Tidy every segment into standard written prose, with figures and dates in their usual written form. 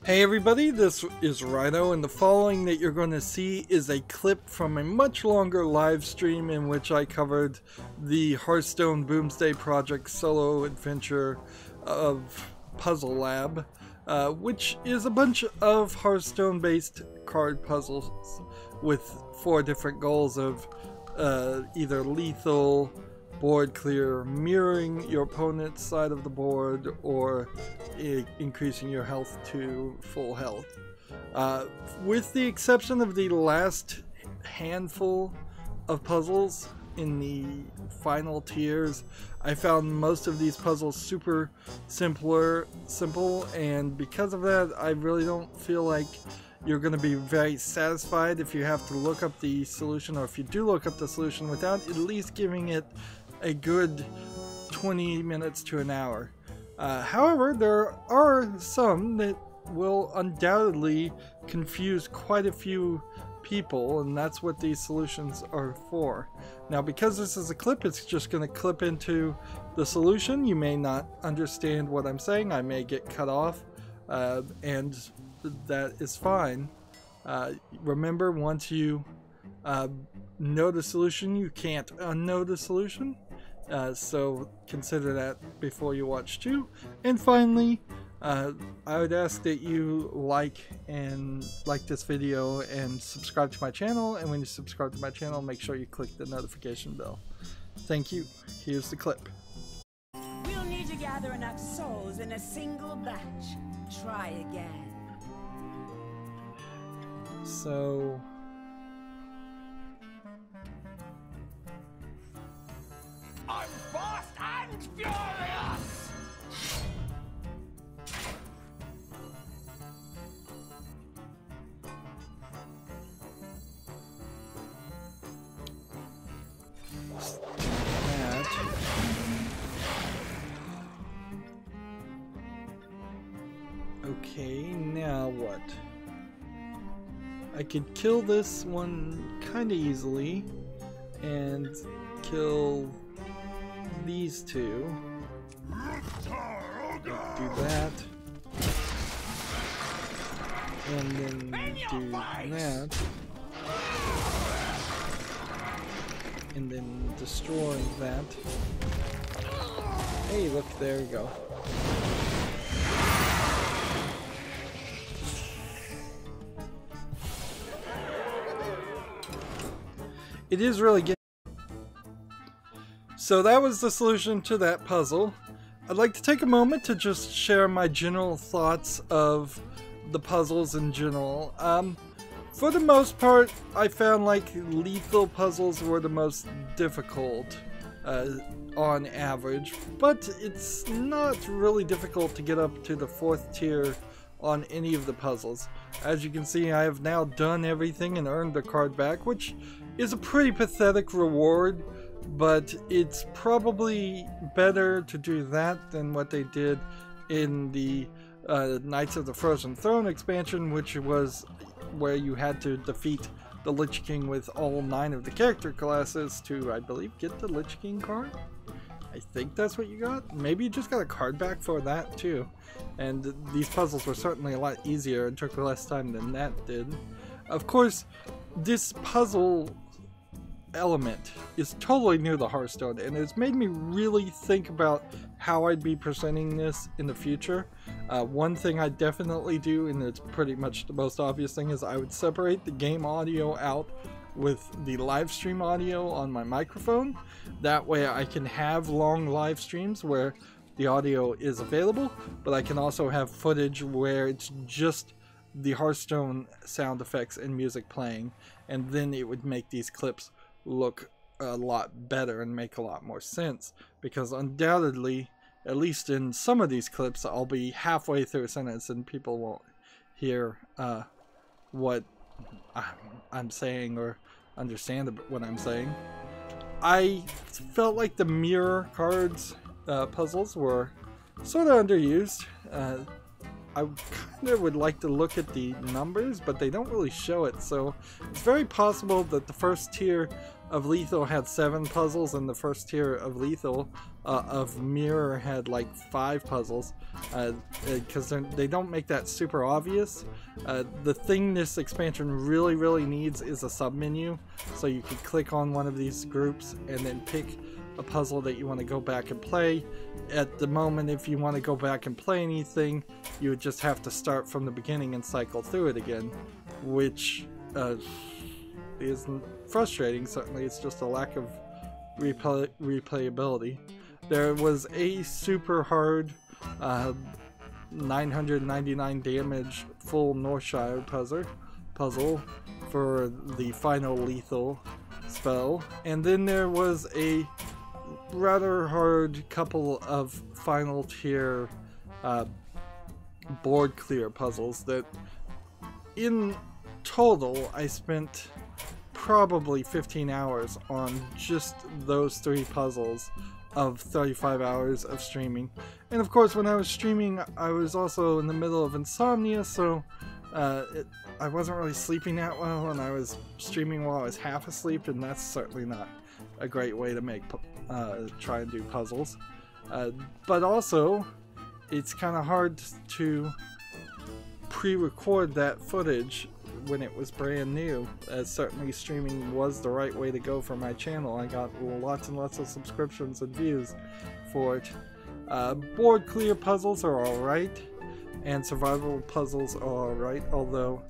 Hey everybody, this is Rydo, and the following that you're going to see is a clip from a much longer live stream in which I covered the Hearthstone Boomsday Project solo adventure of Puzzle Lab, which is a bunch of Hearthstone based card puzzles with 4 different goals of either lethal, board clear, mirroring your opponent's side of the board, or increasing your health to full health. With the exception of the last handful of puzzles in the final tiers, I found most of these puzzles super simple, and because of that, I really don't feel like you're going to be very satisfied if you have to look up the solution, or if you do look up the solution without at least giving it a good 20 minutes to an hour. However, there are some that will undoubtedly confuse quite a few people, and that's what these solutions are for. Now, because this is a clip, it's just going to clip into the solution. You may not understand what I'm saying. I may get cut off, and that is fine. Remember, once you know the solution, you can't unknow the solution. So consider that before you watch too. And finally, I would ask that you like this video and subscribe to my channel. And when you subscribe to my channel, make sure you click the notification bell. Thank you. Here's the clip. We'll need to gather enough souls in a single batch. Try again. So I'm fast and furious! that. Okay, now what? I could kill this one kind of easily and kill these two. Do that. And then do that. And then destroy that. Hey, look, there you go. It is really good. So that was the solution to that puzzle. I'd like to take a moment to just share my general thoughts of the puzzles in general. For the most part, I found like lethal puzzles were the most difficult on average, but it's not really difficult to get up to the 4th tier on any of the puzzles. As you can see, I have now done everything and earned the card back, which is a pretty pathetic reward, but it's probably better to do that than what they did in the Knights of the Frozen Throne expansion, which was where you had to defeat the Lich King with all 9 of the character classes to, I believe, get the Lich King card. I think that's what you got. Maybe you just got a card back for that too. And these puzzles were certainly a lot easier and took less time than that did. Of course, this puzzle element is totally new to Hearthstone, and it's made me really think about how I'd be presenting this in the future. One thing I definitely do, and it's pretty much the most obvious thing, is I would separate the game audio out with the live stream audio on my microphone. That way I can have long live streams where the audio is available, but I can also have footage where it's just the Hearthstone sound effects and music playing, and then it would make these clips look a lot better and make a lot more sense, because undoubtedly, at least in some of these clips, I'll be halfway through a sentence and people won't hear what I'm saying or understand what I'm saying. I felt like the mirror cards puzzles were sort of underused. I kind of would like to look at the numbers, but they don't really show it, so it's very possible that the first tier of Lethal had 7 puzzles, and the first tier of Lethal of Mirror had like 5 puzzles, because they don't make that super obvious. The thing this expansion really needs is a submenu, so you can click on one of these groups and then pick a puzzle that you want to go back and play. At the moment, if you want to go back and play anything, you would just have to start from the beginning and cycle through it again, which is frustrating. Certainly, it's just a lack of replayability. There was a super hard 999 damage full Northshire puzzle for the final Lethal spell, and then there was a rather hard couple of final tier board clear puzzles that in total I spent probably 15 hours on just those 3 puzzles of 35 hours of streaming. And of course, when I was streaming, I was also in the middle of insomnia, so I wasn't really sleeping that well, and I was streaming while I was half asleep, and that's certainly not a great way to make try and do puzzles. But also, it's kind of hard to pre-record that footage when it was brand new, as certainly streaming was the right way to go for my channel. I got lots and lots of subscriptions and views for it. Board clear puzzles are alright, and survival puzzles are alright, although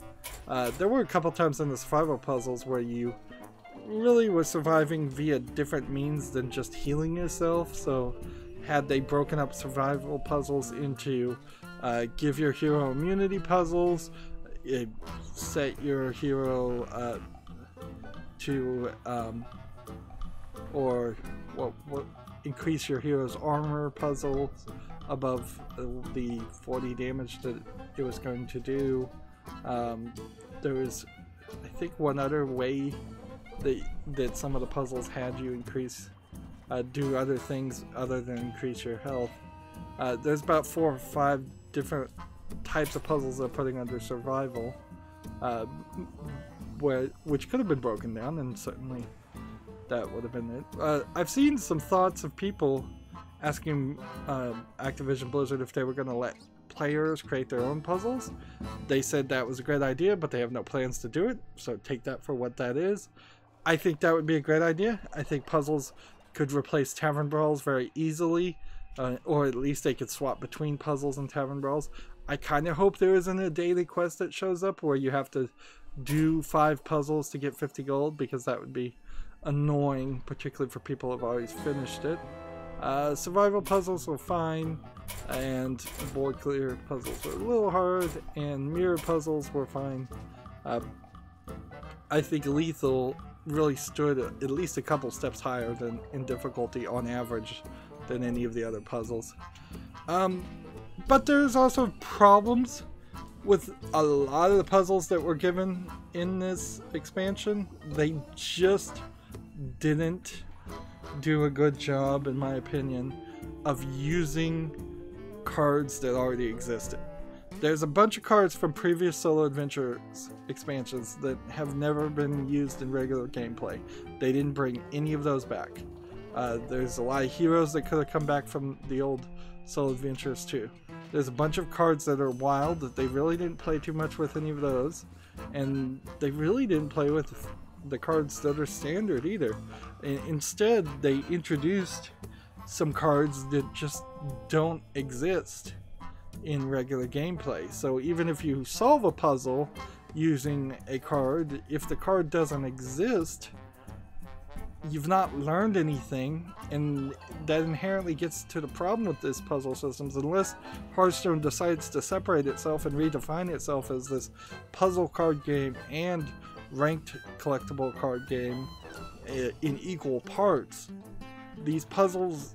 there were a couple times in the survival puzzles where you really were surviving via different means than just healing yourself. So had they broken up survival puzzles into give your hero immunity puzzles, set your hero to or increase your hero's armor puzzle above the 40 damage that it was going to do. There was, I think, one other way that some of the puzzles had you increase, do other things other than increase your health. There's about 4 or 5 different types of puzzles they're putting under survival, which could have been broken down, and certainly that would have been it. I've seen some thoughts of people asking Activision Blizzard if they were going to let players create their own puzzles. They said that was a great idea, but they have no plans to do it, so take that for what that is. I think that would be a great idea. I think puzzles could replace tavern brawls very easily, or at least they could swap between puzzles and tavern brawls. I kind of hope there isn't a daily quest that shows up where you have to do 5 puzzles to get 50 gold, because that would be annoying, particularly for people who have already finished it. Survival puzzles were fine, and board clear puzzles were a little hard, and mirror puzzles were fine. I think Lethal really stood at least a couple steps higher than in difficulty on average than any of the other puzzles. But there's also problems with a lot of the puzzles that were given in this expansion. They just didn't do a good job, in my opinion, of using cards that already existed. There's a bunch of cards from previous Solo Adventures expansions that have never been used in regular gameplay. They didn't bring any of those back. There's a lot of heroes that could have come back from the old Solo Adventures too. There's a bunch of cards that are wild that they really didn't play too much with any of those, and they really didn't play with the cards that are standard either. Instead, they introduced some cards that just don't exist in regular gameplay. So even if you solve a puzzle using a card, if the card doesn't exist, you've not learned anything, and that inherently gets to the problem with this puzzle systems. Unless Hearthstone decides to separate itself and redefine itself as this puzzle card game and ranked collectible card game in equal parts, these puzzles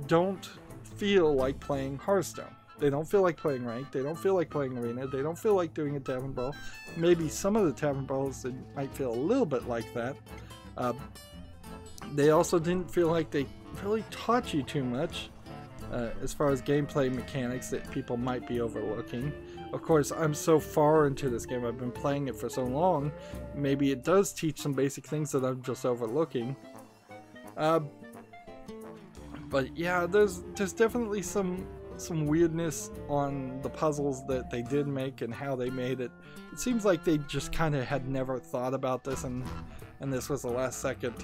don't feel like playing Hearthstone. They don't feel like playing ranked, they don't feel like playing arena, they don't feel like doing a tavern brawl. Maybe some of the tavern brawls might feel a little bit like that. They also didn't feel like they really taught you too much as far as gameplay mechanics that people might be overlooking. Of course, I'm so far into this game, I've been playing it for so long, maybe it does teach some basic things that I'm just overlooking. But yeah, there's definitely some weirdness on the puzzles that they did make and how they made it. It seems like they just kind of had never thought about this, and this was the last second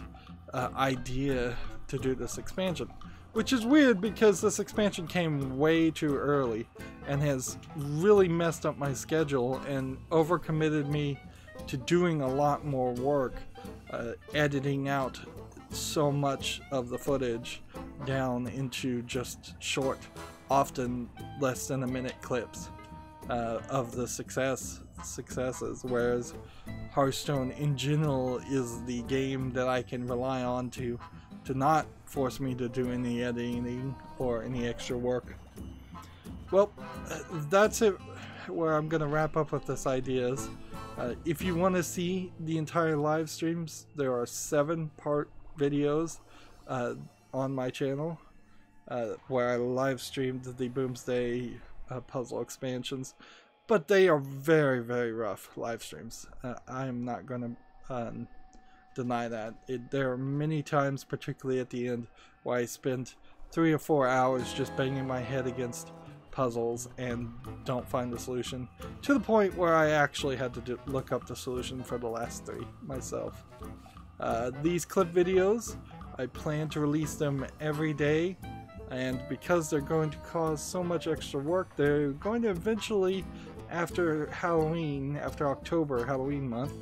idea to do this expansion. Which is weird because this expansion came way too early and has really messed up my schedule and overcommitted me to doing a lot more work, editing out so much of the footage down into just short, often less than a minute clips of the successes, whereas Hearthstone in general is the game that I can rely on to not force me to do any editing or any extra work. Well, that's it where I'm gonna wrap up with this ideas. If you want to see the entire live streams, there are 7-part videos on my channel where I live streamed the Boomsday puzzle expansions, but they are very, very rough live streams. I am not going to deny that. There are many times, particularly at the end, where I spend 3 or 4 hours just banging my head against puzzles and don't find the solution, to the point where I actually had to look up the solution for the last 3 myself. These clip videos, I plan to release them every day, and because they're going to cause so much extra work, they're going to eventually, after Halloween, after October, Halloween month,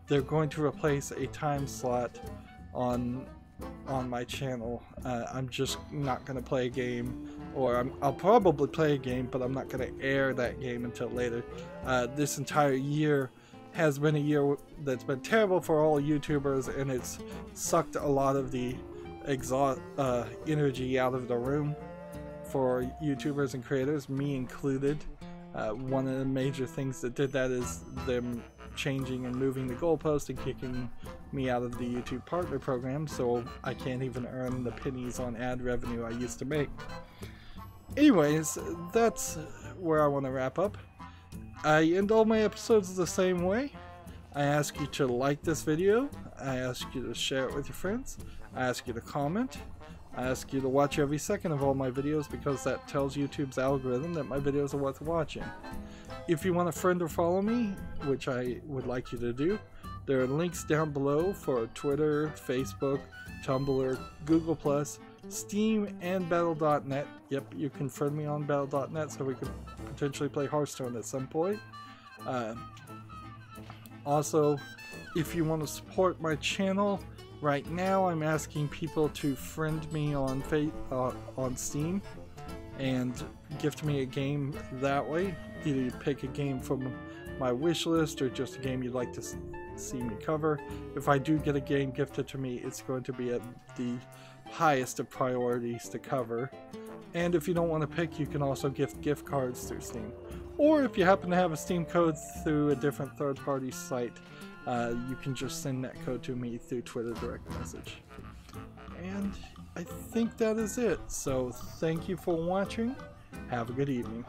they're going to replace a time slot on my channel. I'm just not going to play a game, or I'll probably play a game, but I'm not going to air that game until later. This entire year has been a year that's been terrible for all YouTubers, and it's sucked a lot of the energy out of the room for YouTubers and creators, me included. One of the major things that did that is them changing and moving the goalpost and kicking me out of the YouTube partner program, so I can't even earn the pennies on ad revenue I used to make. Anyways, that's where I want to wrap up. I end all my episodes the same way. I ask you to like this video, I ask you to share it with your friends, I ask you to comment, I ask you to watch every second of all my videos, because that tells YouTube's algorithm that my videos are worth watching. If you want to friend or follow me, which I would like you to do, there are links down below for Twitter, Facebook, Tumblr, Google+, Steam, and Battle.net. Yep, you can friend me on Battle.net so we could potentially play Hearthstone at some point. Also, if you want to support my channel, right now I'm asking people to friend me on Steam and gift me a game that way. Either you pick a game from my wish list or just a game you'd like to see me cover. If I do get a game gifted to me, it's going to be at the highest of priorities to cover. And if you don't want to pick, you can also gift cards through Steam. Or if you happen to have a Steam code through a different third-party site, you can just send that code to me through Twitter direct message. And I think that is it. So thank you for watching. Have a good evening.